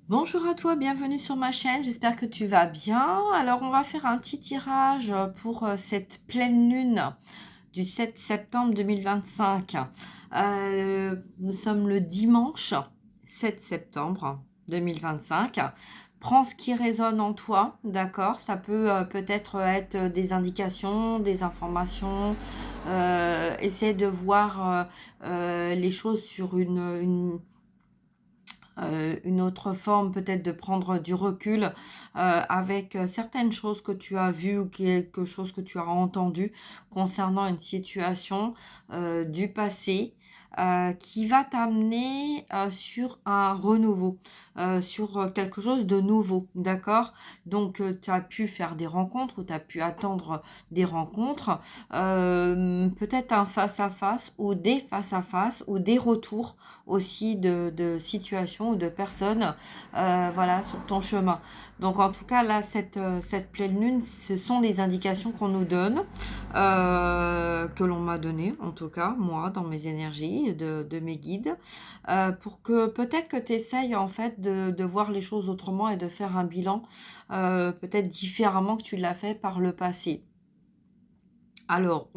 Bonjour à toi, bienvenue sur ma chaîne, j'espère que tu vas bien. Alors on va faire un petit tirage pour cette pleine lune du 7 septembre 2025. Nous sommes le dimanche 7 septembre 2025. Prends ce qui résonne en toi, d'accord? Ça peut peut-être être des indications, des informations. Essaie de voir les choses sur une autre forme, peut-être de prendre du recul avec certaines choses que tu as vues ou quelque chose que tu as entendu concernant une situation du passé qui va t'amener sur un renouveau, sur quelque chose de nouveau, d'accord? Donc, tu as pu faire des rencontres ou tu as pu attendre des rencontres, peut-être un face-à-face ou des face-à-face ou des retours aussi de situations ou de personnes voilà, sur ton chemin. Donc en tout cas là, cette pleine lune, ce sont les indications qu'on nous donne, que l'on m'a donné en tout cas, moi, dans mes énergies, de mes guides, pour que peut-être que tu essayes en fait de voir les choses autrement et de faire un bilan peut-être différemment que tu l'as fait par le passé. Alors,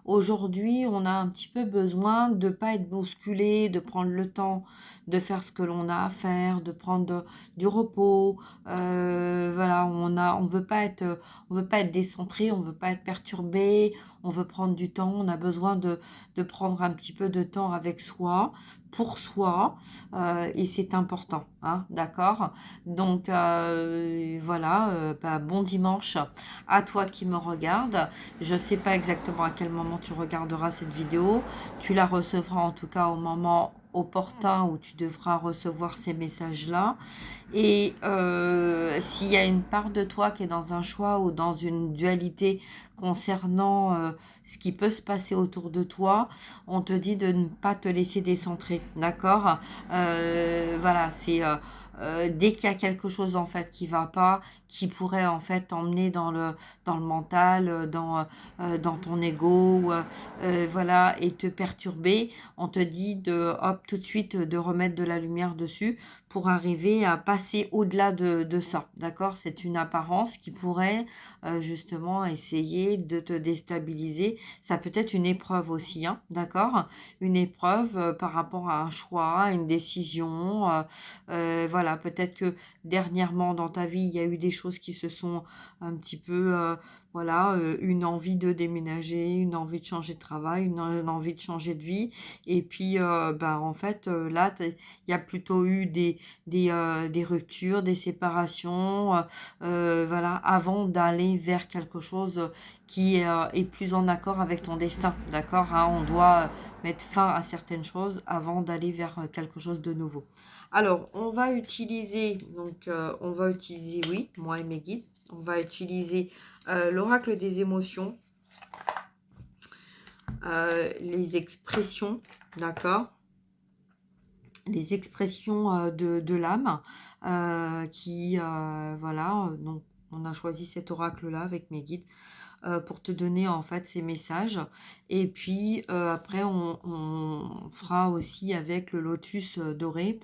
aujourd'hui, on a un petit peu besoin de ne pas être bousculé, de prendre le temps de faire ce que l'on a à faire, de prendre du repos. Voilà, on veut pas être décentré, on veut pas être perturbé, on veut prendre du temps. On a besoin de prendre un petit peu de temps avec soi, pour soi, et c'est important, hein, d'accord? Donc, voilà, bon dimanche à toi qui me regarde. Je ne sais pas exactement à quel moment tu regarderas cette vidéo. Tu la recevras en tout cas au moment opportun où tu devras recevoir ces messages-là. Et s'il y a une part de toi qui est dans un choix ou dans une dualité concernant ce qui peut se passer autour de toi, on te dit de ne pas te laisser décentrer, d'accord? Voilà, c'est dès qu'il y a quelque chose en fait qui va pas, qui pourrait en fait t'emmener dans le mental, dans ton ego, voilà, et te perturber, on te dit de hop tout de suite de remettre de la lumière dessus pour arriver à passer au-delà de ça, d'accord? C'est une apparence qui pourrait justement essayer de te déstabiliser. Ça peut être une épreuve aussi, hein, d'accord? Une épreuve par rapport à un choix, une décision. Voilà, peut-être que dernièrement dans ta vie, il y a eu des choses qui se sont un petit peu, voilà, une envie de déménager, une envie de changer de travail, une envie de changer de vie. Et puis, en fait, là, il y a plutôt eu des ruptures, des séparations, voilà, avant d'aller vers quelque chose qui est plus en accord avec ton destin, d'accord, hein? On doit mettre fin à certaines choses avant d'aller vers quelque chose de nouveau. Alors, on va utiliser, oui, moi et mes guides, on va utiliser l'oracle des émotions, les expressions, d'accord? Les expressions de l'âme voilà, donc on a choisi cet oracle-là avec mes guides pour te donner en fait ces messages. Et puis après, on fera aussi avec le lotus doré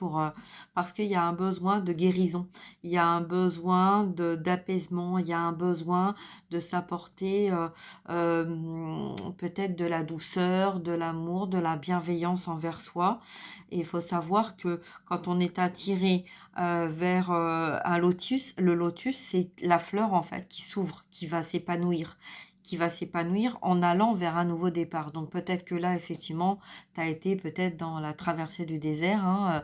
parce qu'il y a un besoin de guérison, il y a un besoin d'apaisement, il y a un besoin de s'apporter peut-être de la douceur, de l'amour, de la bienveillance envers soi. Et il faut savoir que quand on est attiré vers un lotus, le lotus, c'est la fleur en fait qui s'ouvre, qui va s'épanouir en allant vers un nouveau départ. Donc peut-être que là, effectivement, tu as été peut-être dans la traversée du désert, hein,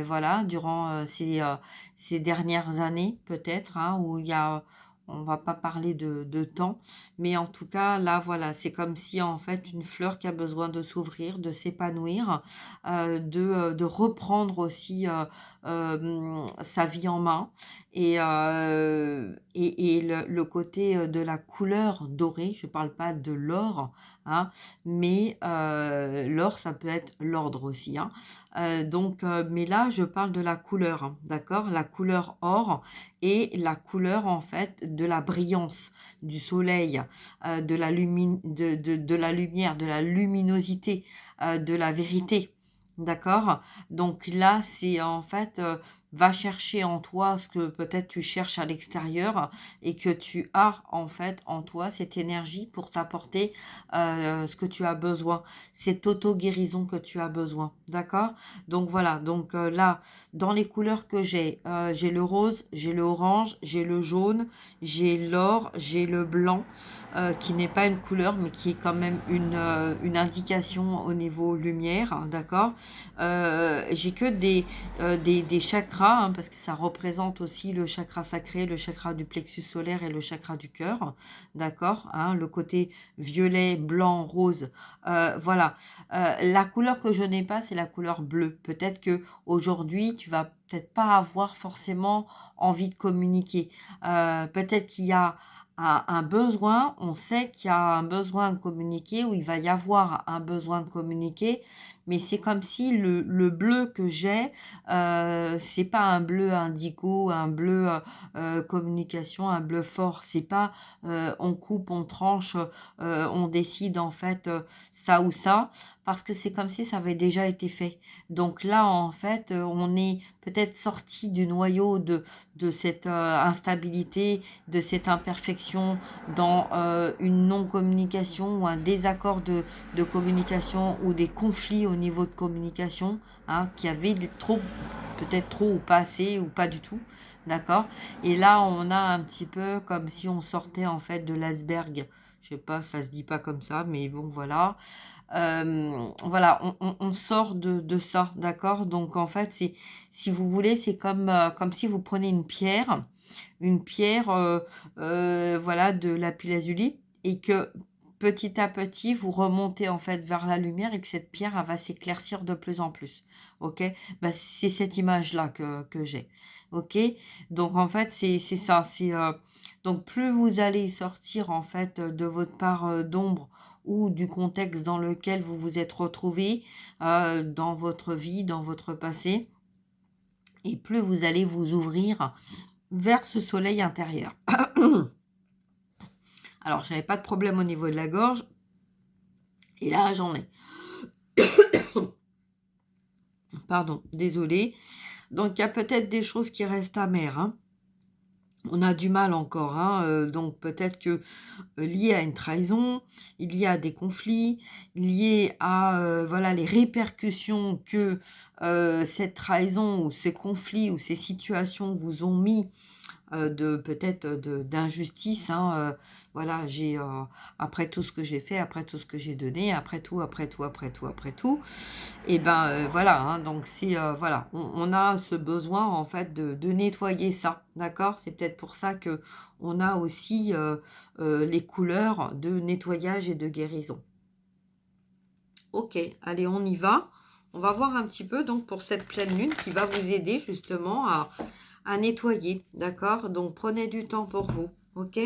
voilà, durant ces dernières années, peut-être, hein, où il y a, on va pas parler de temps, mais en tout cas, là, voilà, c'est comme si, en fait, une fleur qui a besoin de s'ouvrir, de s'épanouir, de reprendre aussi sa vie en main. Et le côté de la couleur dorée, je ne parle pas de l'or, hein, mais l'or, ça peut être l'ordre aussi, hein. Donc, mais là, je parle de la couleur, hein, d'accord? La couleur or et la couleur, en fait, de la brillance, du soleil, de la lumière, de la luminosité, de la vérité. D'accord? Donc là, c'est en fait, va chercher en toi ce que peut-être tu cherches à l'extérieur et que tu as en fait en toi cette énergie pour t'apporter, ce que tu as besoin, cette auto-guérison que tu as besoin, d'accord? Donc voilà, donc là, dans les couleurs que j'ai le rose, j'ai le orange, j'ai le jaune, j'ai l'or, j'ai le blanc, qui n'est pas une couleur mais qui est quand même une indication au niveau lumière, hein, d'accord? J'ai que des chakras, hein, parce que ça représente aussi le chakra sacré, le chakra du plexus solaire et le chakra du cœur, d'accord, hein, le côté violet, blanc, rose, voilà. La couleur que je n'ai pas, c'est la couleur bleue. Peut-être que aujourd'hui, tu vas peut-être pas avoir forcément envie de communiquer. Peut-être qu'il y a un besoin, on sait qu'il y a un besoin de communiquer, ou il va y avoir un besoin de communiquer, mais c'est comme si le bleu que j'ai, c'est pas un bleu indigo, un bleu, communication, un bleu fort. C'est pas, on coupe, on tranche, on décide en fait, ça ou ça, parce que c'est comme si ça avait déjà été fait. Donc là, en fait, on est peut-être sorti du noyau de cette, instabilité, de cette imperfection dans, une non-communication ou un désaccord de communication, ou des conflits au niveau de communication, hein, qui avaient trop, peut-être trop ou pas assez ou pas du tout, d'accord? Et là, on a un petit peu comme si on sortait en fait de l'iceberg. Je sais pas, ça se dit pas comme ça, mais bon, voilà. Voilà, on sort de ça, d'accord? Donc en fait, c'est, si vous voulez, c'est comme si vous prenez une pierre, voilà, de lapis-lazuli, et que petit à petit, vous remontez en fait vers la lumière, et que cette pierre, elle va s'éclaircir de plus en plus. OK? Bah, c'est cette image-là que j'ai. OK? Donc en fait, c'est ça, donc plus vous allez sortir en fait de votre part, d'ombre, ou du contexte dans lequel vous vous êtes retrouvé, dans votre vie, dans votre passé, et plus vous allez vous ouvrir vers ce soleil intérieur. Alors, j'avais pas de problème au niveau de la gorge, et là, j'en ai. Pardon, désolée. Donc, il y a peut-être des choses qui restent amères, hein. On a du mal encore, hein, donc peut-être que, lié à une trahison, lié à des conflits, lié à, voilà, les répercussions que, cette trahison ou ces conflits ou ces situations vous ont mis, de peut-être, d'injustice, hein, voilà, après tout ce que j'ai fait, après tout ce que j'ai donné, après tout, après tout, après tout, après tout, et ben, voilà, hein, donc c'est, voilà, on a ce besoin en fait de nettoyer ça, d'accord? C'est peut-être pour ça que on a aussi, les couleurs de nettoyage et de guérison. OK, allez, on y va. On va voir un petit peu donc pour cette pleine lune qui va vous aider justement à nettoyer, d'accord? Donc prenez du temps pour vous, OK?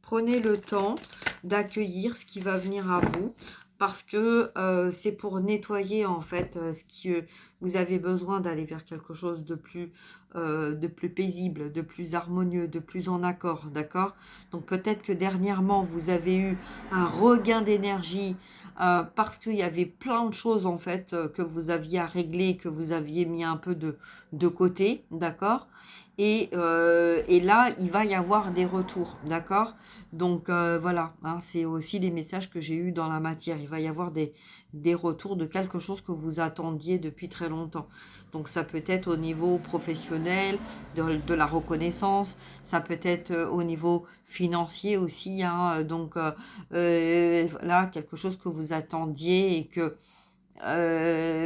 Prenez le temps d'accueillir ce qui va venir à vous, parce que, c'est pour nettoyer en fait, ce que vous avez besoin, d'aller vers quelque chose de plus paisible, de plus harmonieux, de plus en accord, d'accord? Donc peut-être que dernièrement vous avez eu un regain d'énergie, parce qu'il y avait plein de choses en fait, que vous aviez à régler, que vous aviez mis un peu de côté, d'accord? Et là, il va y avoir des retours, d'accord? Donc voilà, hein, c'est aussi les messages que j'ai eus dans la matière. Il va y avoir des retours de quelque chose que vous attendiez depuis très longtemps. Donc ça peut être au niveau professionnel, de la reconnaissance, ça peut être, au niveau financier aussi, hein, donc voilà, quelque chose que vous attendiez et que,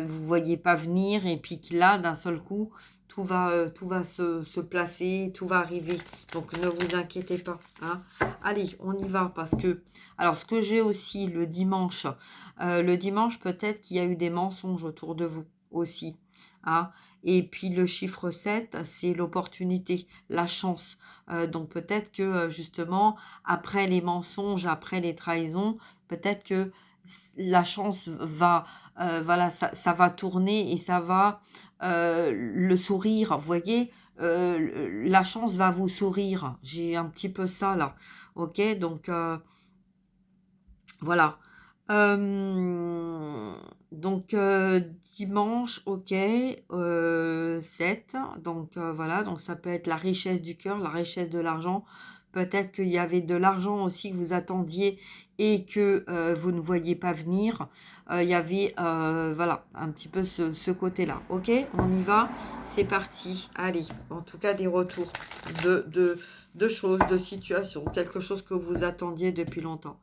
vous voyez pas venir, et puis que là, d'un seul coup, tout va se placer, tout va arriver. Donc ne vous inquiétez pas, hein. Allez, on y va, parce que alors ce que j'ai aussi le dimanche peut-être qu'il y a eu des mensonges autour de vous aussi, hein. Et puis le chiffre 7, c'est l'opportunité, la chance. Donc peut-être que, justement, après les mensonges, après les trahisons, peut-être que la chance va, voilà, ça va tourner, et ça va, le sourire, vous voyez? La chance va vous sourire. J'ai un petit peu ça là, OK? Donc voilà. Hem, Donc dimanche, OK, 7, donc voilà, donc ça peut être la richesse du cœur, la richesse de l'argent. Peut-être qu'il y avait de l'argent aussi que vous attendiez et que, vous ne voyiez pas venir. Il y avait, voilà, un petit peu ce côté-là. OK? On y va? C'est parti. Allez, en tout cas des retours de choses, de situations, quelque chose que vous attendiez depuis longtemps.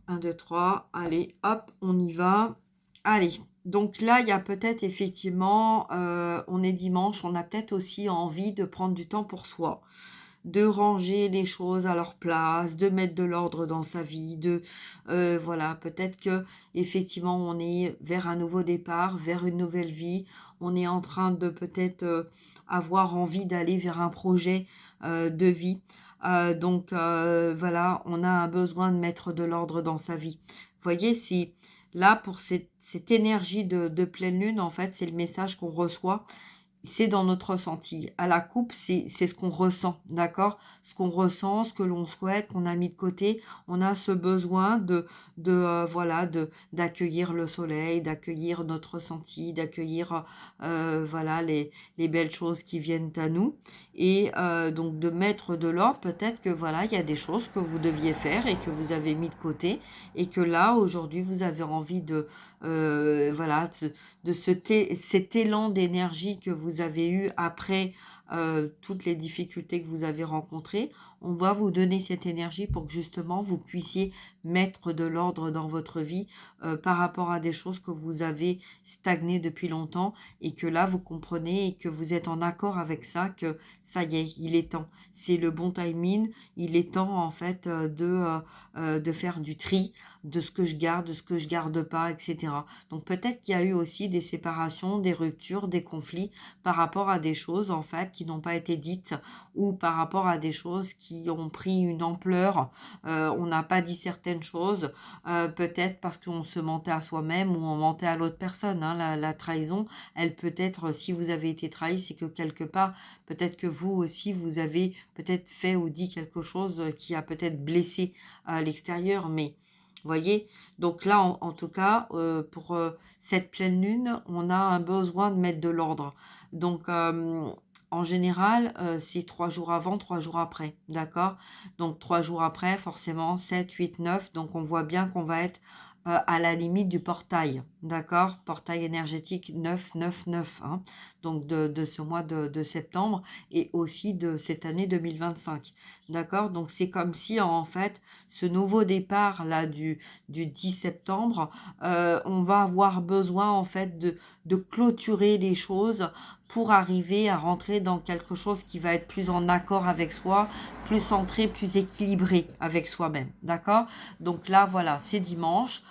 1, 2, 3, allez, hop, on y va. Allez, donc là, il y a peut-être effectivement, on est dimanche, on a peut-être aussi envie de prendre du temps pour soi, de ranger les choses à leur place, de mettre de l'ordre dans sa vie, voilà, peut-être que effectivement on est vers un nouveau départ, vers une nouvelle vie. On est en train de peut-être, avoir envie d'aller vers un projet, de vie. Donc voilà, on a un besoin de mettre de l'ordre dans sa vie. Vous voyez, c'est là pour cette énergie de pleine lune, en fait, c'est le message qu'on reçoit, c'est dans notre ressenti. À la coupe, c'est ce qu'on ressent, d'accord? Ce qu'on ressent, ce que l'on souhaite, qu'on a mis de côté. On a ce besoin voilà, d'accueillir le soleil, d'accueillir notre ressenti, d'accueillir, voilà, les belles choses qui viennent à nous et donc de mettre de l'ordre. Peut-être que, voilà, il y a des choses que vous deviez faire et que vous avez mis de côté et que là, aujourd'hui, vous avez envie voilà, de cet élan d'énergie que vous avez eu après, toutes les difficultés que vous avez rencontrées. On va vous donner cette énergie pour que justement vous puissiez mettre de l'ordre dans votre vie, par rapport à des choses que vous avez stagnées depuis longtemps et que là vous comprenez et que vous êtes en accord avec ça, que ça y est, il est temps. C'est le bon timing, il est temps en fait, de faire du tri de ce que je garde, de ce que je garde pas, et cetera. Donc peut-être qu'il y a eu aussi des séparations, des ruptures, des conflits par rapport à des choses en fait qui n'ont pas été dites ou par rapport à des choses qui ont pris une ampleur. On n'a pas dit certaines choses, peut-être parce qu'on se mentait à soi-même ou on mentait à l'autre personne, hein. La trahison, elle peut être, si vous avez été trahi, c'est que quelque part, peut-être que vous aussi, vous avez peut-être fait ou dit quelque chose qui a peut-être blessé à l'extérieur, mais voyez? Donc là, en tout cas, pour, cette pleine lune, on a un besoin de mettre de l'ordre. Donc, en général, c'est 3 jours avant, 3 jours après, d'accord? Donc 3 jours après, forcément 7, 8, 9. Donc on voit bien qu'on va être, à la limite du portail, d'accord? Portail énergétique 9, 9, 9, hein, donc de ce mois de septembre et aussi de cette année 2025, d'accord? Donc c'est comme si, en fait, ce nouveau départ là du 10 septembre, on va avoir besoin en fait de clôturer les choses pour arriver à rentrer dans quelque chose qui va être plus en accord avec soi, plus centré, plus équilibré avec soi-même, d'accord? Donc là, voilà, c'est dimanche,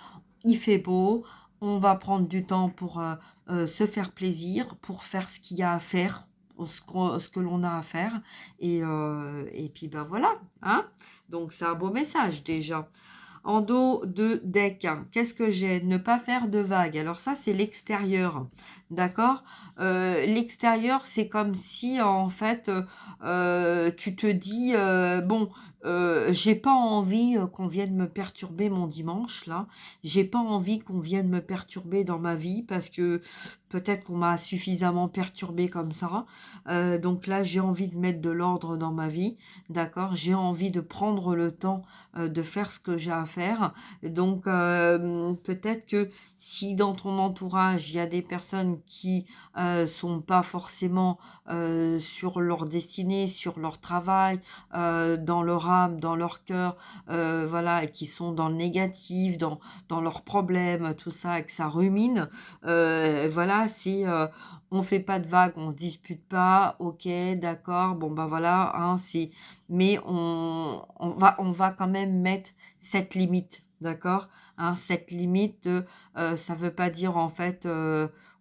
il fait beau, on va prendre du temps pour, se faire plaisir, pour faire ce qu'il y a à faire, ce que l'on a à faire et puis, ben, voilà, hein? Donc c'est un beau message déjà. En dos de deck, qu'est-ce que j'ai? Ne pas faire de vagues. Alors ça, c'est l'extérieur, d'accord? L'extérieur, c'est comme si, en fait, tu te dis, «Bon, j'ai pas envie, qu'on vienne me perturber mon dimanche là. J'ai pas envie qu'on vienne me perturber dans ma vie parce que peut-être qu'on m'a suffisamment perturbé comme ça. Donc là, j'ai envie de mettre de l'ordre dans ma vie, d'accord? J'ai envie de prendre le temps de faire ce que j'ai à faire. Donc, peut-être que si dans ton entourage, il y a des personnes qui sont pas forcément sur leur destinée, sur leur travail, dans leur âme, dans leur cœur, voilà, et qui sont dans le négatif, dans leurs problèmes, tout ça, et que ça rumine, voilà, c'est on fait pas de vagues, on se dispute pas, ok, d'accord, bon ben voilà, hein, c'est mais on va quand même mettre cette limite, d'accord? Hein, cette limite ça veut pas dire en fait,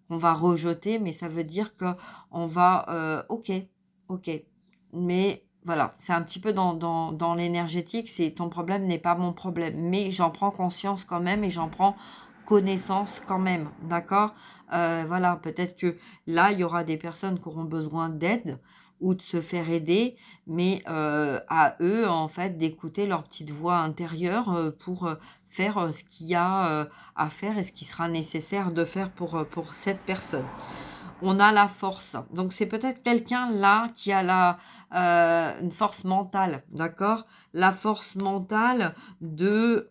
qu'on va rejeter, mais ça veut dire qu'on va, OK, OK. Mais voilà, c'est un petit peu dans l'énergétique, c'est ton problème n'est pas mon problème, mais j'en prends conscience quand même et j'en prends connaissance quand même, d'accord? Voilà, peut-être que là, il y aura des personnes qui auront besoin d'aide ou de se faire aider, mais à eux, en fait, d'écouter leur petite voix intérieure, pour, faire, ce qu'il y a, à faire et ce qui sera nécessaire de faire pour cette personne. On a la force. Donc c'est peut-être quelqu'un là qui a une force mentale, d'accord? La force mentale de,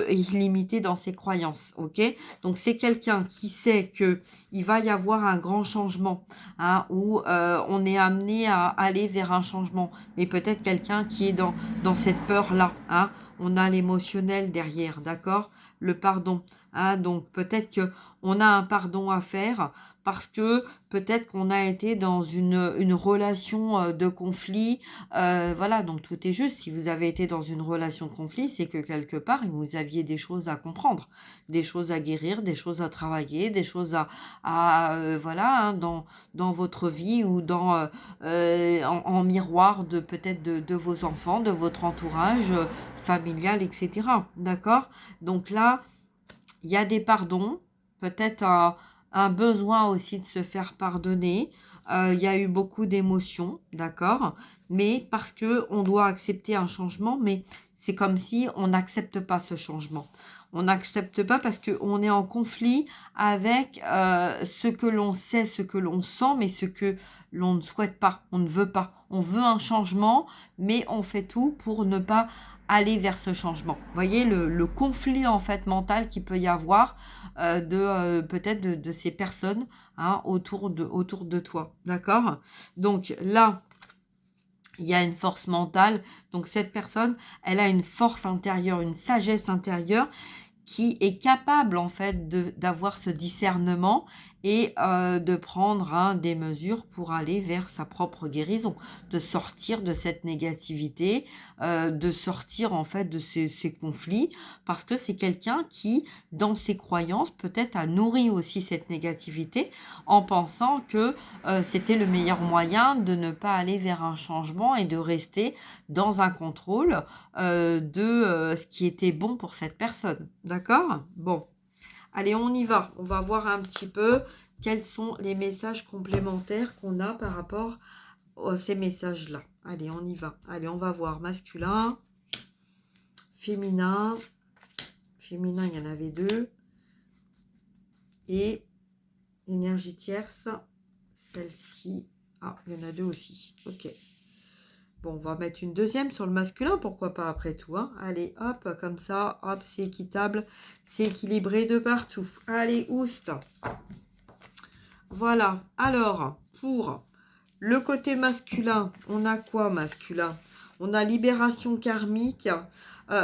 illimitée dans ses croyances, OK? Donc c'est quelqu'un qui sait que il va y avoir un grand changement, hein, où, on est amené à aller vers un changement. Mais peut-être quelqu'un qui est dans cette peur-là, hein? On a l'émotionnel derrière, d'accord? Le pardon, hein? Donc peut-être que on a un pardon à faire parce que peut-être qu'on a été dans une relation, de conflit, voilà, donc tout est juste. Si vous avez été dans une relation de conflit, c'est que quelque part, vous aviez des choses à comprendre, des choses à guérir, des choses à travailler, des choses voilà, hein, dans votre vie ou en miroir de peut-être de vos enfants, de votre entourage, familial et cetera. D'accord? Donc là, il y a des pardons, peut-être un besoin aussi de se faire pardonner. Il y a eu beaucoup d'émotions, d'accord? Mais parce que on doit accepter un changement, mais c'est comme si on n'accepte pas ce changement. On n'accepte pas parce qu'on est en conflit avec, ce que l'on sait, ce que l'on sent, mais ce que l'on ne souhaite pas, on ne veut pas. On veut un changement, mais on fait tout pour ne pas aller vers ce changement. Vous voyez le conflit en fait mental qu'il peut y avoir, peut-être de ces personnes, hein, autour de toi, d'accord? Donc là, il y a une force mentale, donc cette personne, elle a une force intérieure, une sagesse intérieure qui est capable en fait d'avoir ce discernement et de prendre, hein, des mesures pour aller vers sa propre guérison, de sortir de cette négativité, de sortir en fait de ces conflits parce que c'est quelqu'un qui, dans ses croyances, peut-être a nourri aussi cette négativité en pensant que, c'était le meilleur moyen de ne pas aller vers un changement et de rester dans un contrôle, ce qui était bon pour cette personne. D'accord? Bon, allez, on y va. On va voir un petit peu quels sont les messages complémentaires qu'on a par rapport à ces messages-là. Allez, on y va. Allez, on va voir masculin, féminin. Féminin, il y en avait deux. Et énergie tierce, celle-ci. Ah, il y en a deux aussi. Ok. Bon, on va mettre une deuxième sur le masculin, pourquoi pas après tout, hein. Allez, hop, comme ça, hop, c'est équitable, c'est équilibré de partout. Allez, oust. Voilà. Alors, pour le côté masculin, on a quoi masculin? On a libération karmique.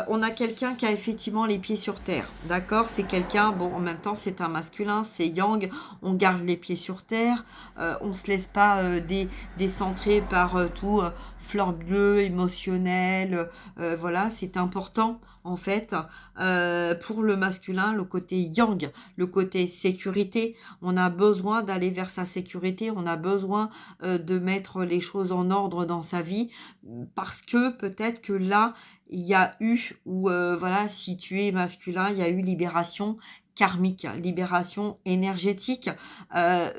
On a quelqu'un qui a effectivement les pieds sur terre. D'accord? C'est quelqu'un, bon, en même temps, c'est un masculin, c'est yang. On garde les pieds sur terre. On ne se laisse pas décentrer par tout fleur bleue, émotionnel. Voilà, c'est important, en fait, pour le masculin, le côté yang, le côté sécurité. On a besoin d'aller vers sa sécurité. On a besoin de mettre les choses en ordre dans sa vie parce que peut-être que là, il y a eu, ou voilà, si tu es masculin, il y a eu libération karmique, libération énergétique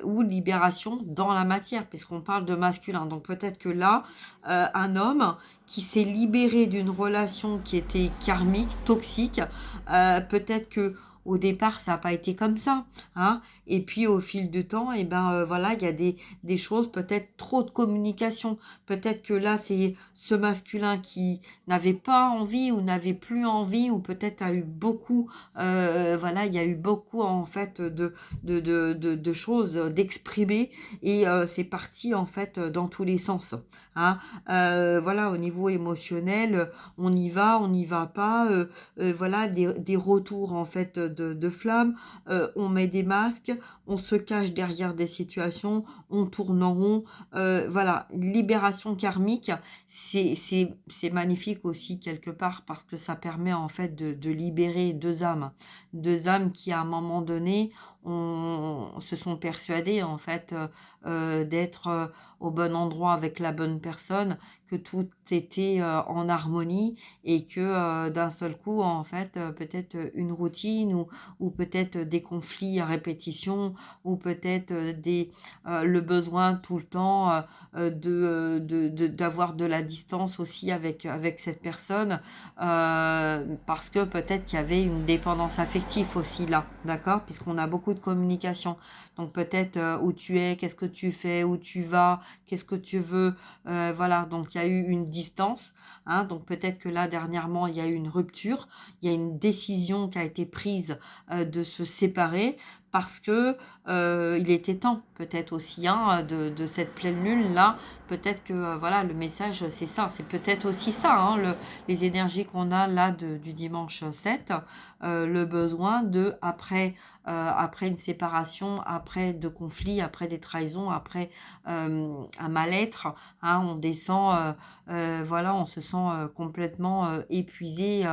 ou libération dans la matière, puisqu'on parle de masculin. Donc peut-être que là, un homme qui s'est libéré d'une relation qui était karmique, toxique, peut-être que au départ, ça n'a pas été comme ça, hein. Et puis au fil du temps, et ben voilà, il y a des choses, peut-être trop de communication. Peut-être que là, c'est ce masculin qui n'avait pas envie ou n'avait plus envie ou peut-être a eu beaucoup, voilà, il y a eu beaucoup en fait de choses d'exprimer et c'est parti en fait dans tous les sens, hein. Voilà, au niveau émotionnel, on y va, on n'y va pas, voilà, des retours en fait de flammes, on met des masques, on se cache derrière des situations, on tourne en rond, voilà, libération karmique, c'est magnifique aussi quelque part parce que ça permet en fait de libérer deux âmes qui à un moment donné se sont persuadés en fait d'être au bon endroit avec la bonne personne, que tout était en harmonie et que d'un seul coup en fait peut-être une routine ou peut-être des conflits à répétition ou peut-être le besoin tout le temps d'avoir de la distance aussi avec cette personne parce que peut-être qu'il y avait une dépendance affective aussi là, d'accord? Puisqu'on a beaucoup de communication. Donc peut-être où tu es, qu'est-ce que tu fais, où tu vas, qu'est-ce que tu veux, voilà. Donc il y a eu une distance, hein. Donc peut-être que là dernièrement il y a eu une rupture, il y a une décision qui a été prise de se séparer parce que il était temps peut-être aussi hein, de cette pleine lune là. Peut-être que voilà le message c'est ça, c'est peut-être aussi ça hein, les énergies qu'on a là du dimanche 7, le besoin de après une séparation, après de conflits, après des trahisons, après un mal-être, hein, on descend, voilà, on se sent complètement épuisé,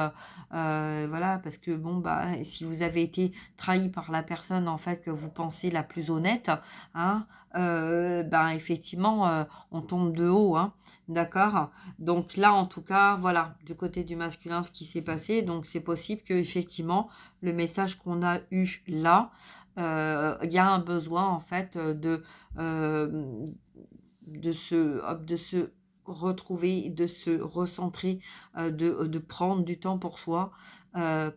voilà, parce que bon, bah, si vous avez été trahi par la personne en fait que vous pensez la plus honnête, hein, ben effectivement, on tombe de haut, hein, d'accord? Donc là, en tout cas, voilà, du côté du masculin, ce qui s'est passé, donc c'est possible que effectivement le message qu'on a eu là, il y a un besoin en fait de se retrouver, de se recentrer, de prendre du temps pour soi,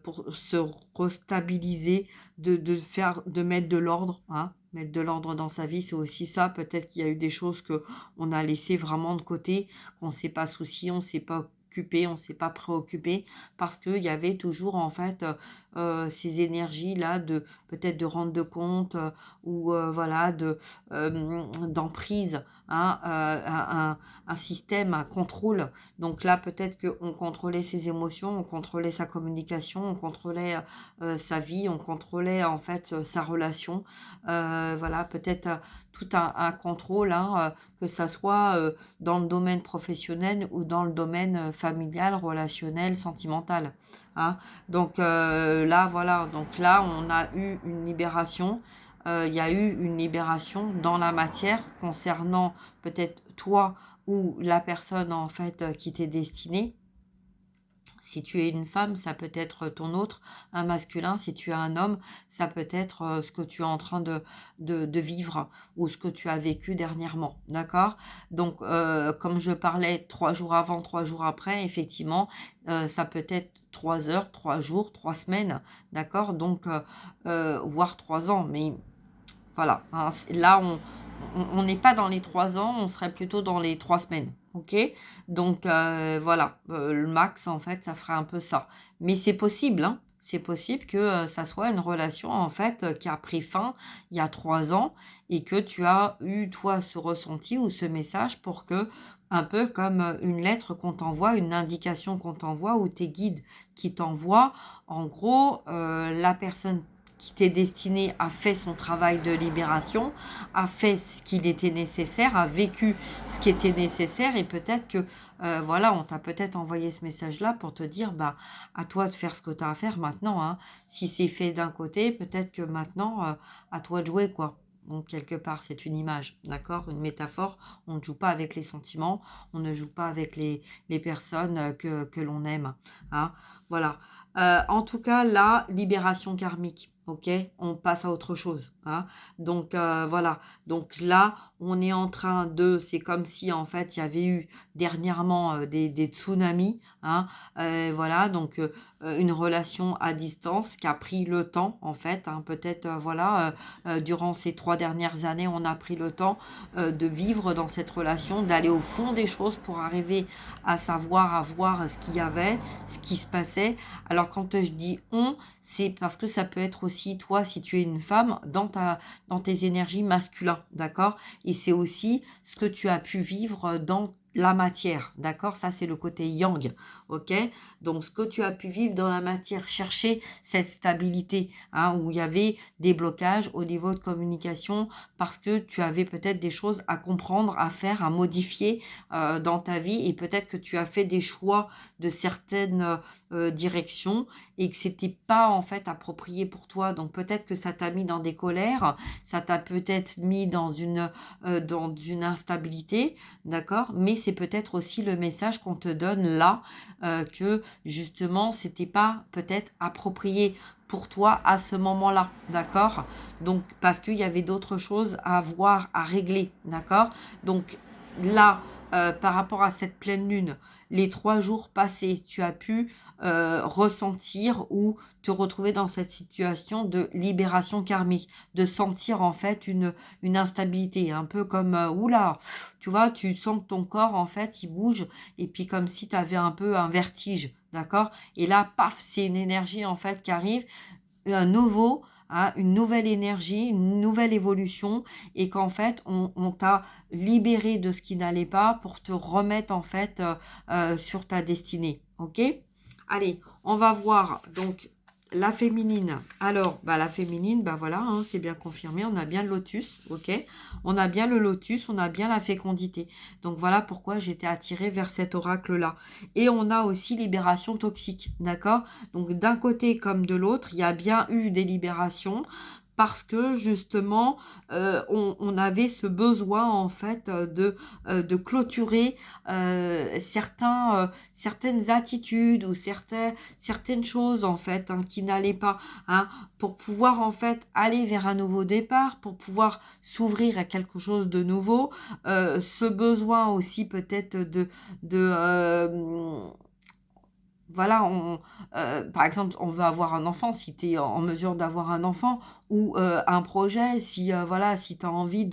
pour se restabiliser, de mettre de l'ordre, hein. Mettre de l'ordre dans sa vie, c'est aussi ça. Peut-être qu'il y a eu des choses que on a laissées vraiment de côté, qu'on ne s'est pas soucié, on ne s'est pas occupé, on ne s'est pas préoccupé parce qu'il y avait toujours en fait, ces énergies-là de peut-être de rendre de compte, ou voilà d'emprise, hein, un système, un contrôle. Donc là, peut-être qu'on contrôlait ses émotions, on contrôlait sa communication, on contrôlait sa vie, on contrôlait en fait sa relation. Voilà, peut-être tout un contrôle, hein, que ça soit dans le domaine professionnel ou dans le domaine familial, relationnel, sentimental. Hein. Donc là, voilà, donc là, on a eu une libération. Il y a eu une libération dans la matière concernant peut-être toi ou la personne en fait qui t'est destinée. Si tu es une femme, ça peut être ton autre, un masculin. Si tu es un homme, ça peut être ce que tu es en train de vivre ou ce que tu as vécu dernièrement. D'accord? Donc, comme je parlais 3 jours avant, 3 jours après, effectivement, ça peut être 3 heures, 3 jours, 3 semaines. D'accord? Donc, voire 3 ans. Mais voilà, hein, là, on n'est pas dans les 3 ans, on serait plutôt dans les 3 semaines. Ok? Donc, voilà, le max, en fait, ça ferait un peu ça. Mais c'est possible, hein. C'est possible que ça soit une relation, en fait, qui a pris fin il y a 3 ans et que tu as eu, toi, ce ressenti ou ce message pour que, un peu comme une lettre qu'on t'envoie, une indication qu'on t'envoie ou tes guides qui t'envoient, en gros, la personne qui t'est destiné a fait son travail de libération, a fait ce qu'il était nécessaire, a vécu ce qui était nécessaire et peut-être que voilà, on t'a peut-être envoyé ce message-là pour te dire bah à toi de faire ce que tu as à faire maintenant. Hein. Si c'est fait d'un côté, peut-être que maintenant à toi de jouer quoi. Donc quelque part, c'est une image, d'accord? Une métaphore. On ne joue pas avec les sentiments, on ne joue pas avec les personnes que l'on aime. Hein. Voilà. En tout cas, la libération karmique. Ok, on passe à autre chose. Hein. Donc voilà. Donc là, on est en train c'est comme si en fait il y avait eu dernièrement des tsunamis. Hein. Voilà, donc une relation à distance qui a pris le temps en fait. Hein. Peut-être voilà, durant ces 3 dernières années, on a pris le temps de vivre dans cette relation, d'aller au fond des choses pour arriver à savoir, à voir ce qu'il y avait, ce qui se passait. Alors quand je dis on, c'est parce que ça peut être aussi toi, si tu es une femme, dans tes énergies masculines, d'accord? Et c'est aussi ce que tu as pu vivre dans la matière, d'accord? Ça, c'est le côté yang, ok? Donc, ce que tu as pu vivre dans la matière, chercher cette stabilité, hein, où il y avait des blocages au niveau de communication parce que tu avais peut-être des choses à comprendre, à faire, à modifier dans ta vie et peut-être que tu as fait des choix de certaines directions et que c'était pas en fait approprié pour toi. Donc, peut-être que ça t'a mis dans des colères, ça t'a peut-être mis dans une instabilité. D'accord? Mais c'est peut-être aussi le message qu'on te donne là, que justement, c'était pas peut-être approprié pour toi à ce moment-là, d'accord? Donc, parce qu'il y avait d'autres choses à voir, à régler, d'accord? Donc là, par rapport à cette pleine lune, les 3 jours passés, tu as pu ressentir ou te retrouver dans cette situation de libération karmique, de sentir en fait une instabilité, un peu comme oula, tu vois, tu sens que ton corps en fait il bouge et puis comme si tu avais un peu un vertige, d'accord? Et là, paf, c'est une énergie en fait qui arrive, un nouveau, hein, une nouvelle énergie, une nouvelle évolution et qu'en fait on t'a libéré de ce qui n'allait pas pour te remettre en fait sur ta destinée. Ok? Allez, on va voir donc la féminine. Alors, bah, la féminine, bah voilà, hein, c'est bien confirmé. On a bien le lotus, ok? On a bien le lotus, on a bien la fécondité. Donc voilà pourquoi j'étais attirée vers cet oracle-là. Et on a aussi libération toxique, d'accord? Donc d'un côté comme de l'autre, il y a bien eu des libérations parce que justement, on avait ce besoin en fait de clôturer certaines attitudes ou certaines choses en fait hein, qui n'allaient pas, hein, pour pouvoir en fait aller vers un nouveau départ, pour pouvoir s'ouvrir à quelque chose de nouveau. Ce besoin aussi peut-être de voilà, par exemple, on veut avoir un enfant, si tu es en mesure d'avoir un enfant ou un projet, si, voilà, si tu as envie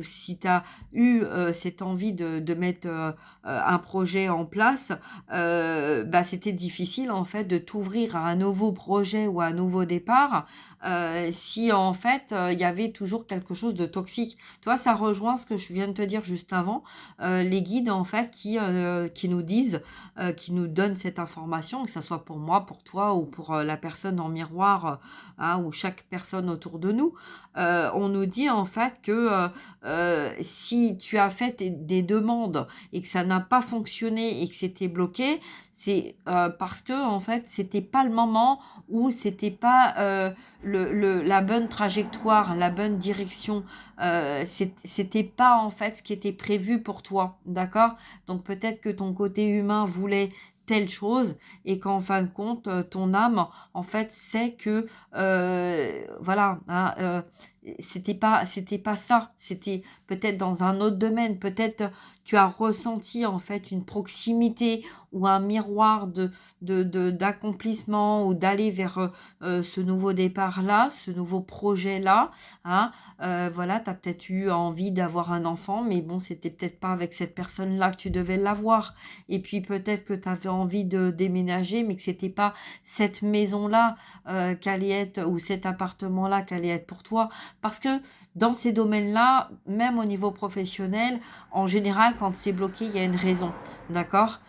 si tu as eu cette envie de mettre un projet en place, bah, c'était difficile en fait de t'ouvrir à un nouveau projet ou à un nouveau départ si en fait il y avait toujours quelque chose de toxique. Tu vois, ça rejoint ce que je viens de te dire juste avant, les guides en fait qui nous disent qui nous donne cette information, que ce soit pour moi, pour toi ou pour la personne en miroir, hein, ou chaque personne autour de nous. On nous dit en fait que si tu as fait des demandes et que ça n'a pas fonctionné et que c'était bloqué, c'est parce que en fait c'était pas le moment ou c'était pas la bonne trajectoire, la bonne direction. C'était pas en fait ce qui était prévu pour toi, d'accord? Donc peut-être que ton côté humain voulait telle chose et qu'en fin de compte, ton âme, en fait, sait que, voilà, hein, c'était pas ça. C'était peut-être dans un autre domaine. Peut-être tu as ressenti en fait une proximité ou un miroir d'accomplissement ou d'aller vers ce nouveau départ-là, ce nouveau projet-là, hein. Voilà, tu as peut-être eu envie d'avoir un enfant, mais bon, c'était peut-être pas avec cette personne-là que tu devais l'avoir. Et puis peut-être que tu avais envie de déménager, mais que c'était pas cette maison-là qu'allait être, ou cet appartement-là qu'allait être pour toi. Parce que dans ces domaines-là, même au niveau professionnel, en général, quand c'est bloqué, il y a une raison. D'accord?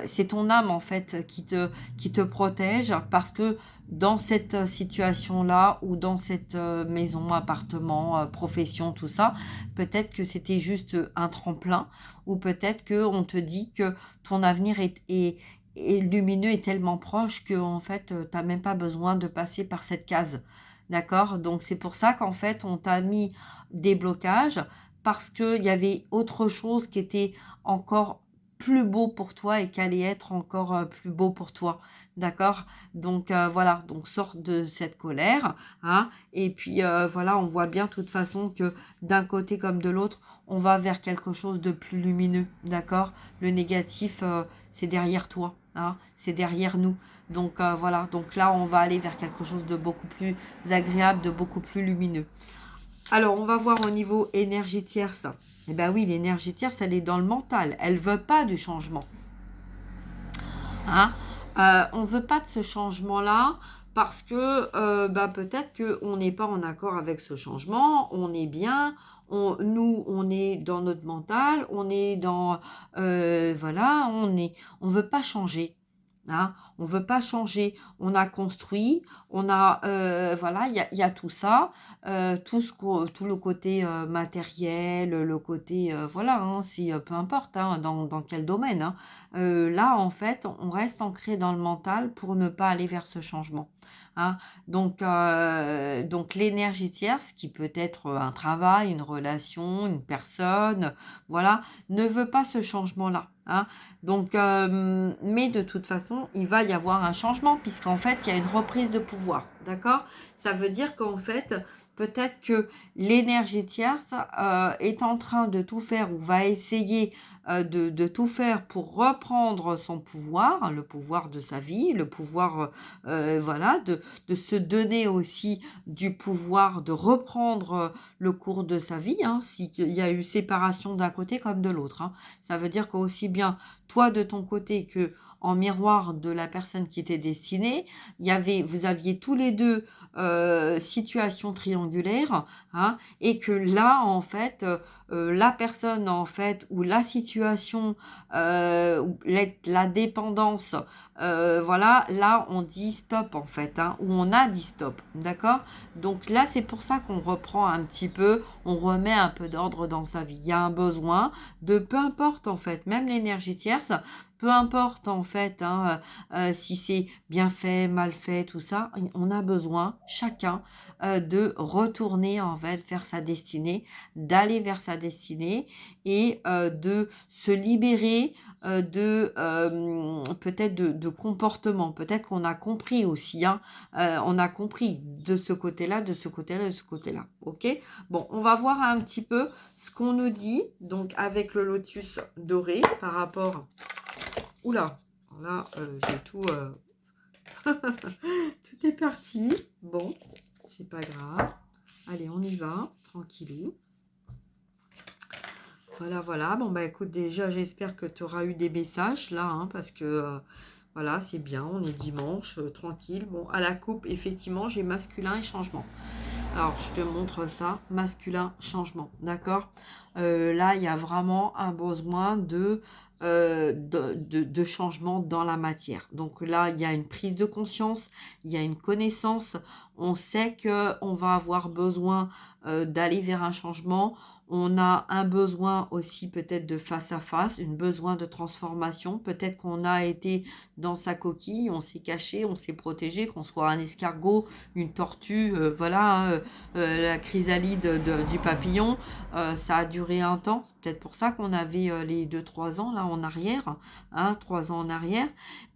C'est ton âme en fait qui te protège parce que dans cette situation-là ou dans cette maison, appartement, profession, tout ça, peut-être que c'était juste un tremplin ou peut-être qu'on te dit que ton avenir est lumineux et tellement proche que en fait, tu n'as même pas besoin de passer par cette case. D'accord? Donc c'est pour ça qu'en fait, on t'a mis des blocages parce qu'il y avait autre chose qui était encore plus beau pour toi et qu'allait être encore plus beau pour toi. D'accord? Donc voilà, donc sors de cette colère, hein, et puis voilà, on voit bien de toute façon que d'un côté comme de l'autre, on va vers quelque chose de plus lumineux. D'accord? Le négatif, c'est derrière toi, hein, c'est derrière nous. Donc voilà, donc là, on va aller vers quelque chose de beaucoup plus agréable, de beaucoup plus lumineux. Alors, on va voir au niveau énergie tierce. Eh bien oui, l'énergie tierce, elle est dans le mental. Elle ne veut pas du changement. Hein? On ne veut pas de ce changement-là parce que bah, peut-être qu'on n'est pas en accord avec ce changement. On est bien, Nous, on est dans notre mental, on est dans, voilà, on veut pas changer, hein. On veut pas changer. On a construit, on a, voilà, il y a tout ça, tout le côté, matériel, le côté, voilà, hein, c'est, peu importe, hein, dans quel domaine, hein. Là, en fait, on reste ancré dans le mental pour ne pas aller vers ce changement, hein. Donc l'énergie tierce, qui peut être un travail, une relation, une personne, voilà, ne veut pas ce changement-là, hein. Mais de toute façon, il va y avoir un changement puisqu'en fait, il y a une reprise de pouvoir, d'accord? Ça veut dire qu'en fait, peut-être que l'énergie tierce, est en train de tout faire ou va essayer, de tout faire pour reprendre son pouvoir, le pouvoir de sa vie, le pouvoir, voilà, de se donner aussi du pouvoir de reprendre, le cours de sa vie, hein, si qu'il y a eu séparation d'un côté comme de l'autre, hein. Ça veut dire qu'aussi bien toi de ton côté que en miroir de la personne qui était destinée, vous aviez tous les 2 situation triangulaire, hein, et que là, en fait, la personne, en fait, ou la situation, ou la dépendance, voilà, là, on dit stop, en fait, hein, ou on a dit stop, d'accord? Donc là, c'est pour ça qu'on reprend un petit peu, on remet un peu d'ordre dans sa vie. Il y a un besoin de peu importe, en fait, même l'énergie tierce, peu importe, en fait, hein, si c'est bien fait, mal fait, tout ça, on a besoin chacun, de retourner, en fait, vers sa destinée, d'aller vers sa destinée et de se libérer, peut-être de comportements. Peut-être qu'on a compris aussi, hein, on a compris de ce côté-là, de ce côté-là, de ce côté-là. OK? Bon, on va voir un petit peu ce qu'on nous dit, donc avec le lotus doré par rapport... Oula, là, j'ai tout, tout est parti. Bon, c'est pas grave. Allez, on y va, tranquillou. Voilà, voilà. Bon, bah écoute, déjà, j'espère que tu auras eu des messages là, hein, parce que, voilà, c'est bien, on est dimanche, tranquille. Bon, à la coupe, effectivement, j'ai masculin et changement. Alors, je te montre ça, masculin, changement, d'accord? Là, il y a vraiment un besoin de changement dans la matière. Donc là, il y a une prise de conscience, il y a une connaissance. On sait qu'on va avoir besoin d'aller vers un changement. On a un besoin aussi peut-être de face à face, un besoin de transformation. Peut-être qu'on a été dans sa coquille, on s'est caché, on s'est protégé, qu'on soit un escargot, une tortue, voilà, hein, la chrysalide du papillon. Ça a duré un temps. C'est peut-être pour ça qu'on avait les 2-3 ans là en arrière, hein, 3 ans en arrière.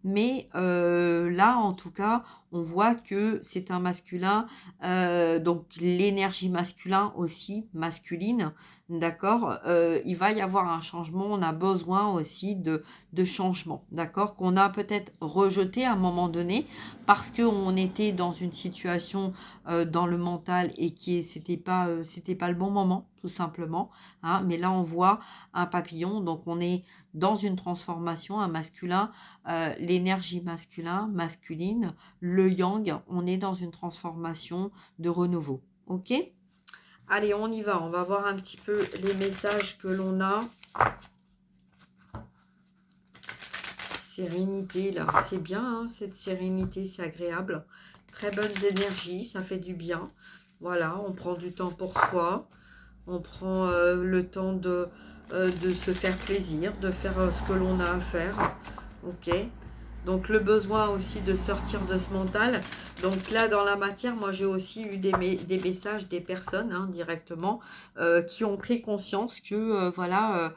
Mais là, en tout cas, on voit que c'est un masculin, donc l'énergie masculin aussi, masculine, d'accord? Il va y avoir un changement, on a besoin aussi de changement, d'accord? Qu'on a peut-être rejeté à un moment donné parce qu'on était dans une situation dans le mental et qui c'était pas le bon moment, tout simplement, hein. Mais là, on voit un papillon, donc on est dans une transformation, un masculin, l'énergie masculine, le yang, on est dans une transformation de renouveau. OK? Allez, on y va. On va voir un petit peu les messages que l'on a. Sérénité, là. C'est bien, hein, cette sérénité, c'est agréable. Très bonnes énergies, ça fait du bien. Voilà, on prend du temps pour soi. On prend le temps de se faire plaisir, de faire ce que l'on a à faire. OK? Donc le besoin aussi de sortir de ce mental. Donc là, dans la matière, moi j'ai aussi eu des messages des personnes, hein, directement, qui ont pris conscience que, voilà,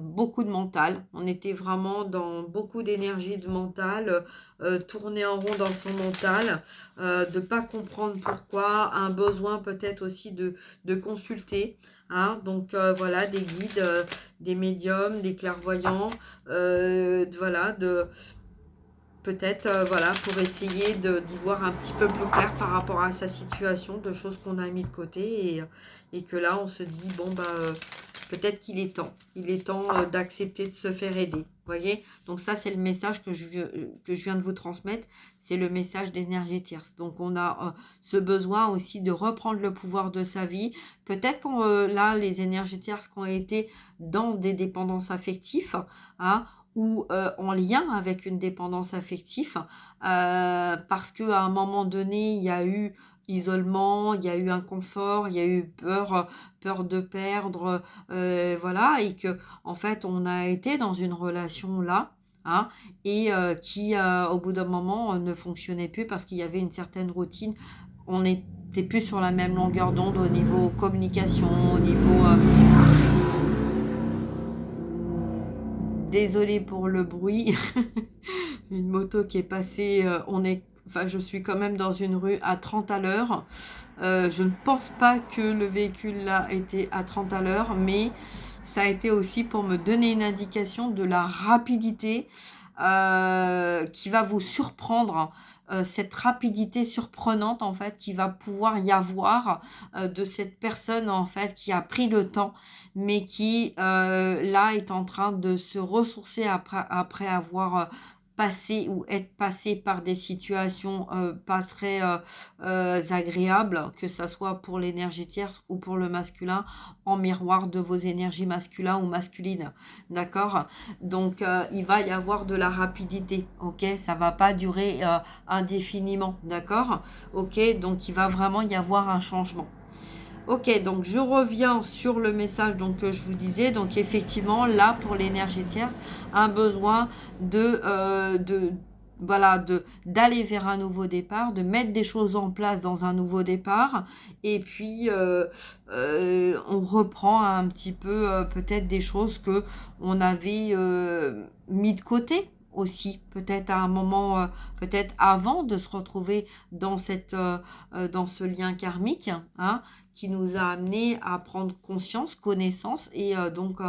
beaucoup de mental. On était vraiment dans beaucoup d'énergie de mental, tourner en rond dans son mental, de pas comprendre pourquoi, un besoin peut-être aussi de consulter. Hein, donc voilà, des guides, des médiums, des clairvoyants, voilà, peut-être, voilà, pour essayer d'y voir un petit peu plus clair par rapport à sa situation, de choses qu'on a mis de côté et que là, on se dit, bon, bah, Peut-être qu'il est temps. Il est temps d'accepter de se faire aider. Vous voyez? Donc ça, c'est le message que je viens de vous transmettre. C'est le message d'énergie tierce. Donc on a ce besoin aussi de reprendre le pouvoir de sa vie. Peut-être que là, les énergies tierces qui ont été dans des dépendances affectives, hein, ou en lien avec une dépendance affective, parce qu'à un moment donné, il y a eu isolement, il y a eu inconfort, il y a eu peur de perdre, voilà, et que en fait, on a été dans une relation là, hein, et qui, au bout d'un moment, ne fonctionnait plus parce qu'il y avait une certaine routine. On n'était plus sur la même longueur d'onde au niveau communication, au niveau... désolée pour le bruit, une moto qui est passée, enfin, je suis quand même dans une rue à 30 à l'heure. Je ne pense pas que le véhicule là était à 30 à l'heure, mais ça a été aussi pour me donner une indication de la rapidité qui va vous surprendre, cette rapidité surprenante en fait qui va pouvoir y avoir de cette personne en fait qui a pris le temps, mais qui là est en train de se ressourcer après avoir passé ou être passé par des situations pas très agréables, que ça soit pour l'énergie tierce ou pour le masculin, en miroir de vos énergies masculines ou masculines. D'accord? Donc, il va y avoir de la rapidité. Ok? Ça va pas durer indéfiniment. D'accord? Ok? Donc, il va vraiment y avoir un changement. Ok, donc je reviens sur le message donc, que je vous disais. Donc effectivement, là, pour l'énergie tierce, un besoin voilà, d'aller vers un nouveau départ, de mettre des choses en place dans un nouveau départ. Et puis, on reprend un petit peu peut-être des choses que on avait mis de côté aussi, peut-être à un moment, peut-être avant de se retrouver dans dans ce lien karmique, hein, qui nous a amené à prendre conscience, connaissance, et donc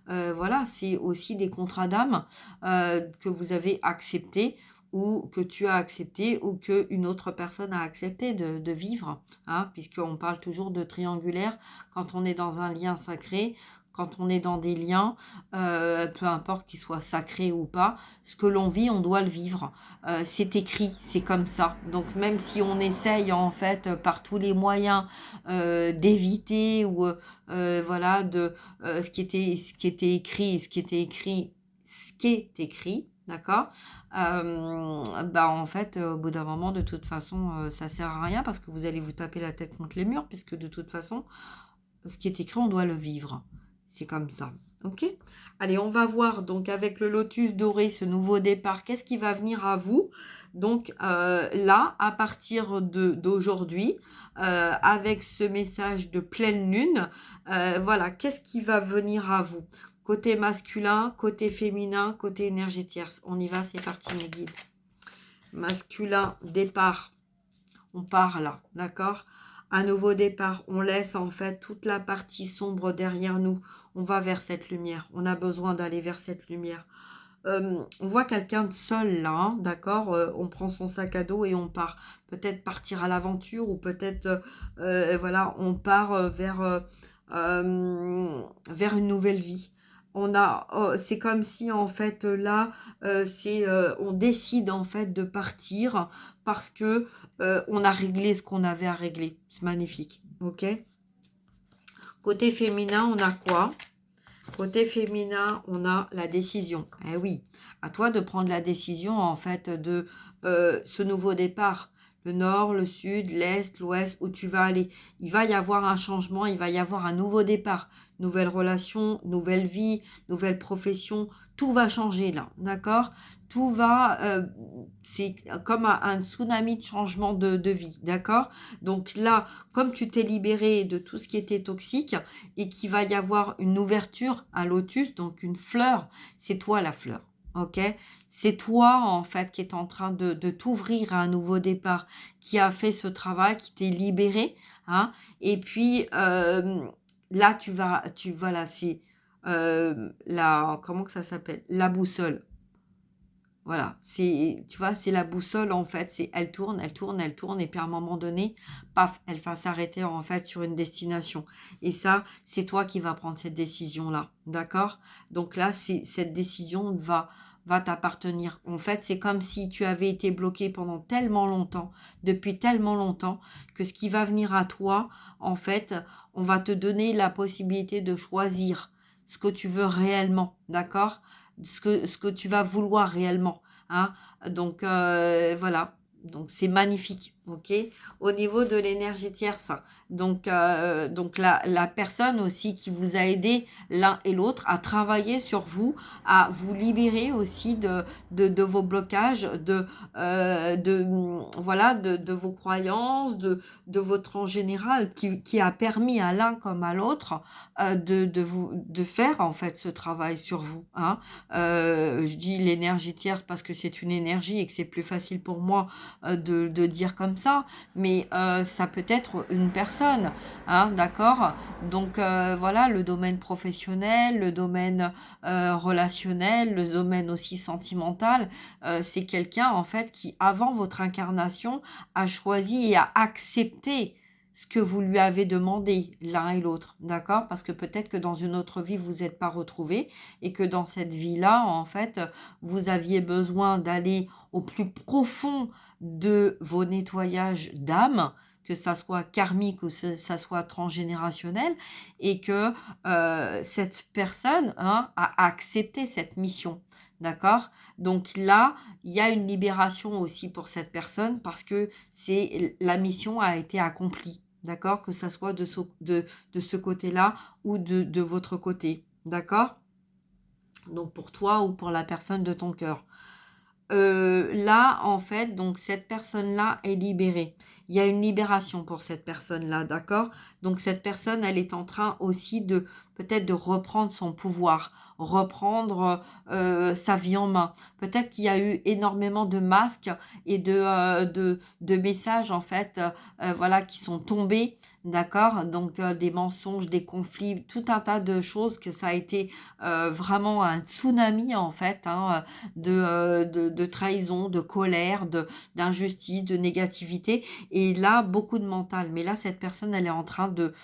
voilà, c'est aussi des contrats d'âme que vous avez acceptés, ou que tu as accepté, ou qu'une autre personne a accepté de vivre, hein, puisqu'on parle toujours de triangulaire quand on est dans un lien sacré. Quand on est dans des liens, peu importe qu'ils soient sacrés ou pas, ce que l'on vit, on doit le vivre. C'est écrit, c'est comme ça. Donc même si on essaye en fait par tous les moyens d'éviter, ou voilà, ce qui était écrit, ce qui est écrit, d'accord, bah en fait, au bout d'un moment, de toute façon, ça sert à rien parce que vous allez vous taper la tête contre les murs, puisque de toute façon, ce qui est écrit, on doit le vivre. C'est comme ça. Ok? Allez, on va voir donc avec le lotus doré, ce nouveau départ, qu'est-ce qui va venir à vous. Donc là, à partir d'aujourd'hui, avec ce message de pleine lune, voilà, qu'est-ce qui va venir à vous? Côté masculin, côté féminin, côté énergie tierce. On y va, c'est parti mes guides. Masculin, départ. On part là, d'accord? Un nouveau départ. On laisse en fait toute la partie sombre derrière nous. On va vers cette lumière. On a besoin d'aller vers cette lumière. On voit quelqu'un de seul là, hein, d'accord? On prend son sac à dos et on part. Peut-être partir à l'aventure, ou peut-être, voilà, on part vers une nouvelle vie. C'est comme si en fait là, on décide en fait de partir parce que on a réglé ce qu'on avait à régler. C'est magnifique, ok? Côté féminin, on a quoi? Côté féminin, on a la décision. Eh oui, à toi de prendre la décision en fait de ce nouveau départ. Le nord, le sud, l'est, l'ouest, où tu vas aller. Il va y avoir un changement, il va y avoir un nouveau départ. Nouvelle relation, nouvelle vie, nouvelle profession. Tout va changer là, d'accord? Tout va, c'est comme un tsunami de changement de vie, d'accord? Donc là, comme tu t'es libéré de tout ce qui était toxique, et qu'il va y avoir une ouverture, un lotus, donc une fleur, c'est toi la fleur, ok? C'est toi en fait qui est en train de t'ouvrir à un nouveau départ, qui a fait ce travail, qui t'est libéré, hein? Et puis là voilà, c'est comment que ça s'appelle? La boussole. Voilà, c'est, tu vois, c'est la boussole en fait, c'est elle tourne, elle tourne, elle tourne et puis à un moment donné, paf, elle va s'arrêter en fait sur une destination. Et ça, c'est toi qui vas prendre cette décision-là, d'accord? Donc là, c'est cette décision va t'appartenir. En fait, c'est comme si tu avais été bloqué pendant tellement longtemps, depuis tellement longtemps, que ce qui va venir à toi, en fait, on va te donner la possibilité de choisir ce que tu veux réellement, d'accord? Ce que tu vas vouloir réellement, hein. Donc voilà, donc c'est magnifique, OK? Au niveau de l'énergie tierce, donc la personne aussi qui vous a aidé l'un et l'autre à travailler sur vous, à vous libérer aussi de vos blocages, voilà, de vos croyances, de votre en général qui a permis à l'un comme à l'autre, de faire en fait ce travail sur vous, hein. Je dis l'énergie tierce parce que c'est une énergie et que c'est plus facile pour moi, de dire comme ça, mais ça peut être une personne, hein, d'accord? Donc voilà, le domaine professionnel, le domaine, relationnel, le domaine aussi sentimental, c'est quelqu'un en fait qui avant votre incarnation a choisi et a accepté ce que vous lui avez demandé l'un et l'autre, d'accord? Parce que peut-être que dans une autre vie, vous vous êtes pas retrouvés et que dans cette vie-là, en fait, vous aviez besoin d'aller au plus profond de vos nettoyages d'âme, que ça soit karmique ou ça soit transgénérationnel, et que cette personne, hein, a accepté cette mission, d'accord? Donc là, il y a une libération aussi pour cette personne parce que la mission a été accomplie, d'accord? Que ça soit de ce côté-là ou de votre côté, d'accord? Donc pour toi ou pour la personne de ton cœur. Là, en fait, donc cette personne-là est libérée. Il y a une libération pour cette personne-là, d'accord? Donc cette personne, elle est en train aussi de peut-être de reprendre son pouvoir, reprendre, sa vie en main. Peut-être qu'il y a eu énormément de masques et de messages en fait, voilà, qui sont tombés, d'accord? Donc des mensonges, des conflits, tout un tas de choses que ça a été, vraiment un tsunami en fait, hein, de trahison, de colère, d'injustice, de négativité et là, beaucoup de mental. Mais là, cette personne, elle est en train de,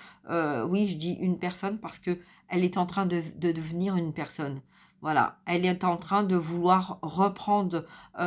oui, je dis une personne parce que elle est en train de devenir une personne. Voilà, elle est en train de vouloir reprendre,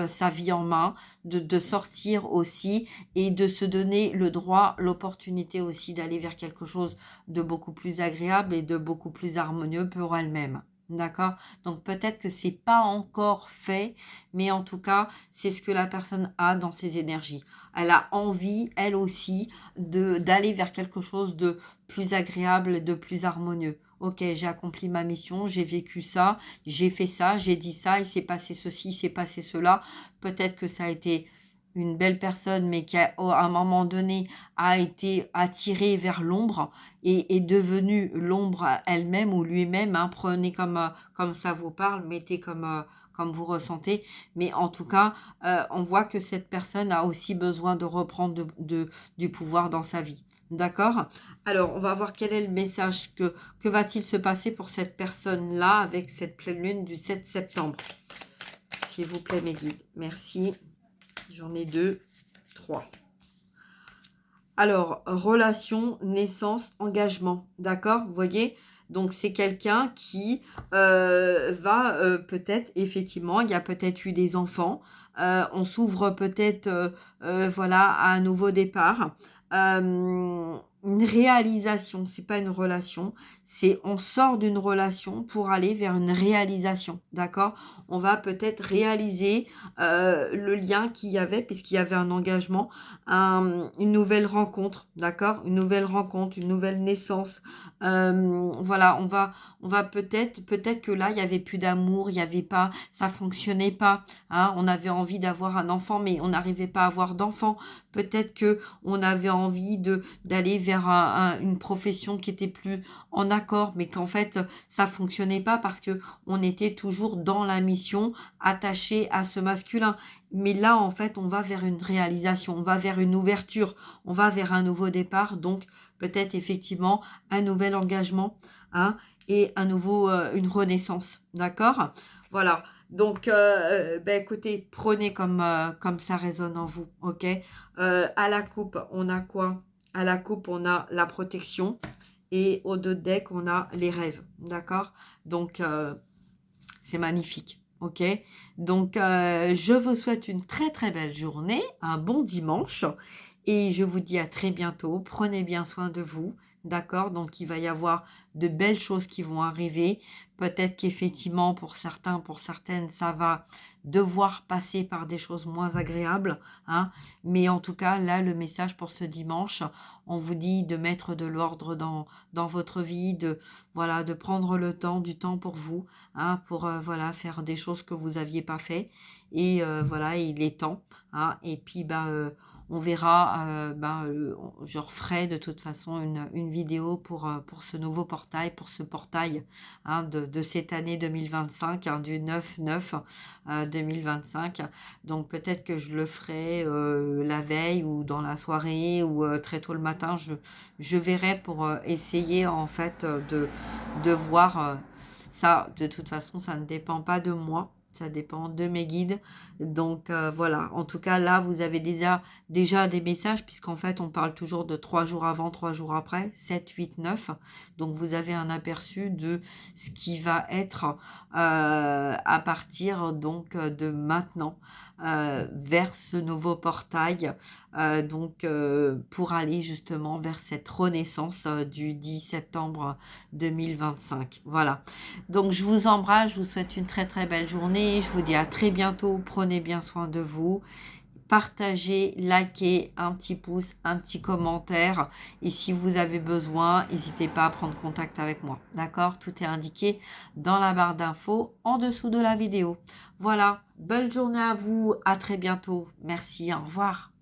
sa vie en main, de sortir aussi et de se donner le droit, l'opportunité aussi d'aller vers quelque chose de beaucoup plus agréable et de beaucoup plus harmonieux pour elle-même. D'accord? Donc peut-être que c'est pas encore fait, mais en tout cas, c'est ce que la personne a dans ses énergies. Elle a envie, elle aussi, d'aller vers quelque chose de plus agréable, de plus harmonieux. Ok, j'ai accompli ma mission, j'ai vécu ça, j'ai fait ça, j'ai dit ça, il s'est passé ceci, il s'est passé cela. Peut-être que ça a été une belle personne, mais qui, à un moment donné, a été attirée vers l'ombre et est devenue l'ombre elle-même ou lui-même, hein. Prenez comme ça vous parle, mettez comme vous ressentez. Mais en tout cas, on voit que cette personne a aussi besoin de reprendre du pouvoir dans sa vie. D'accord? Alors, on va voir quel est le message que va-t-il se passer pour cette personne-là avec cette pleine lune du 7 septembre. S'il vous plaît, mes guides. Merci. J'en ai 2, 3. Alors, relation, naissance, engagement. D'accord? Vous voyez? Donc, c'est quelqu'un qui va peut-être, effectivement, il y a peut-être eu des enfants. On s'ouvre peut-être, voilà, à un nouveau départ. Une réalisation, c'est pas une relation, c'est on sort d'une relation pour aller vers une réalisation, d'accord? On va peut-être réaliser le lien qu'il y avait, puisqu'il y avait un engagement, une nouvelle rencontre, d'accord? Une nouvelle rencontre, une nouvelle naissance. Voilà, on va peut-être que là, il y avait plus d'amour, il y avait pas, ça fonctionnait pas, hein? On avait envie d'avoir un enfant, mais on n'arrivait pas à avoir d'enfant. Peut-être que on avait envie d'aller vers une profession qui était plus en accord, mais qu'en fait, ça fonctionnait pas parce que on était toujours dans la mission, attaché à ce masculin. Mais là, en fait, on va vers une réalisation, on va vers une ouverture, on va vers un nouveau départ, donc peut-être effectivement un nouvel engagement, hein, et une renaissance, d'accord? Voilà. Donc, ben, écoutez, prenez comme ça résonne en vous, ok? À la coupe, on a quoi? À la coupe, on a la protection et au dos de deck, on a les rêves, d'accord? Donc, c'est magnifique, ok? Donc, je vous souhaite une très très belle journée, un bon dimanche et je vous dis à très bientôt. Prenez bien soin de vous, d'accord? Donc, il va y avoir de belles choses qui vont arriver. Peut-être qu'effectivement, pour certains, pour certaines, ça va devoir passer par des choses moins agréables, hein? Mais en tout cas, là, le message pour ce dimanche, on vous dit de mettre de l'ordre dans votre vie, voilà, de prendre le temps, du temps pour vous, hein, pour voilà, faire des choses que vous n'aviez pas fait. Et voilà, il est temps, hein. Et puis, on verra, je referai de toute façon une vidéo pour ce nouveau portail, pour ce portail, hein, de cette année 2025, hein, du 9/9 2025. Donc peut-être que je le ferai la veille ou dans la soirée ou très tôt le matin. Je verrai pour essayer en fait de voir ça. De toute façon, ça ne dépend pas de moi. Ça dépend de mes guides. Donc voilà, en tout cas là, vous avez déjà des messages puisqu'en fait, on parle toujours de 3 jours avant, 3 jours après, 7, 8, 9. Donc vous avez un aperçu de ce qui va être à partir donc de maintenant vers ce nouveau portail, pour aller justement vers cette renaissance du 10 septembre 2025. Voilà. Donc je vous embrasse, je vous souhaite une très très belle journée. Je vous dis à très bientôt. Prenez bien soin de vous. Partagez, likez, un petit pouce, un petit commentaire. Et si vous avez besoin, n'hésitez pas à prendre contact avec moi. D'accord? Tout est indiqué dans la barre d'infos en dessous de la vidéo. Voilà. Belle journée à vous. À très bientôt. Merci. Au revoir.